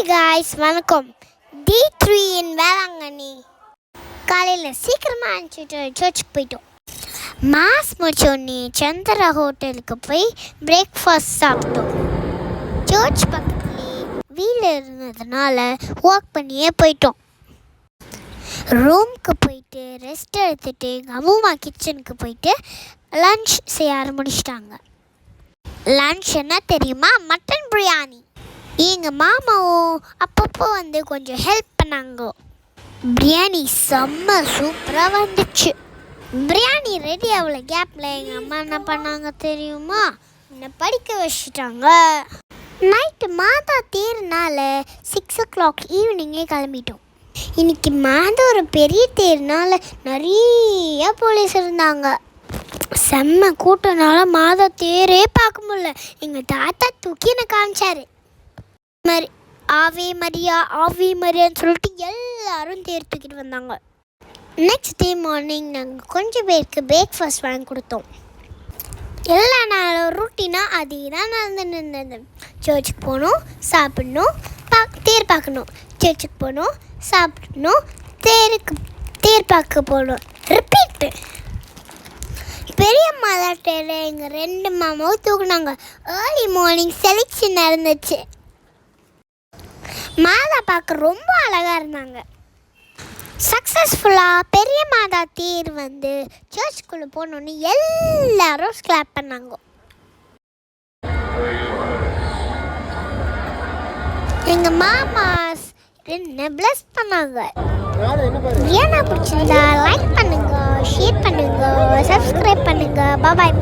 Guys வணக்கம். D3 இன் வேளாங்கண்ணி காலையில் சீக்கிரமாக அனுப்பிச்சிட்டு சர்ச்சுக்கு போயிட்டோம். மாஸ் முடிச்சோடனே சந்திரா ஹோட்டலுக்கு போய் பிரேக்ஃபாஸ்ட் சாப்பிட்டோம். சர்ச் பக்கத்துலேயே வீடு இருந்ததுனால வாக் பண்ணியே போயிட்டோம். ரூமுக்கு போயிட்டு ரெஸ்ட் எடுத்துகிட்டு எங்கள் அம்மா கிச்சனுக்கு போயிட்டு லன்ச் செய்ய ஆரம்பிச்சிட்டாங்க. லன்ச் என்ன தெரியுமா? மட்டன் பிரியாணி. எங்கள் மாமாவும் அப்பப்போ வந்து கொஞ்சம் ஹெல்ப் பண்ணாங்க. பிரியாணி செம்ம சூப்பராக வந்துச்சு. பிரியாணி ரெடி ஆகல கேப்பில் எங்கள் அம்மா என்ன பண்ணாங்க தெரியுமா? என்னை படிக்க வச்சுட்டாங்க. நைட்டு மாதா தேர்னால 6 o'clock ஈவினிங்கே கிளம்பிட்டோம். இன்றைக்கி மாதா ஒரு பெரிய தேர்னால நிறைய போலீஸ் இருந்தாங்க. செம்ம கூட்டனால மாதா தேரே பார்க்க முடியல. எங்கள் தாத்தா தூக்கி என்னை காமிச்சாரு. மாதிரி ஆவே மரியான்னு சொல்லிட்டு எல்லாரும் தேர் தூக்கிட்டு வந்தாங்க. நெக்ஸ்ட் டே மார்னிங் நாங்கள் கொஞ்சம் பேருக்கு பிரேக்ஃபாஸ்ட் வாங்கி கொடுத்தோம். எல்லா நாளும் ரூட்டீனாக அதே தான் நடந்துன்னு இருந்தது. சர்ச்சுக்கு போகணும், சாப்பிடணும், தேர் பார்க்கணும். சர்ச்சுக்கு போகணும், சாப்பிடணும், தேர் பார்க்க போகணும். ரிப்பீட்டு. பெரிய மாதா தேர் எங்கள் 2 மாமாவும் தூக்குனாங்க. ஏர்லி மார்னிங் செலெக்ஷன் நடந்துச்சு. மாதா பார்க்க ரொம்ப அழகாக இருந்தாங்க. சக்ஸஸ்ஃபுல்லாக பெரிய மாதா தேர் வந்து சர்ச்சுக்குள்ளே போனோன்னு எல்லாரும் கிளாப் பண்ணாங்க. எங்கள் மாமாஸ் என்ன பிளஸ் பண்ணாங்க. ஏன்னா பிடிச்சிருந்தா லைக் பண்ணுங்க, ஷேர் பண்ணுங்க, சப்ஸ்கிரைப் பண்ணுங்க. பாய்.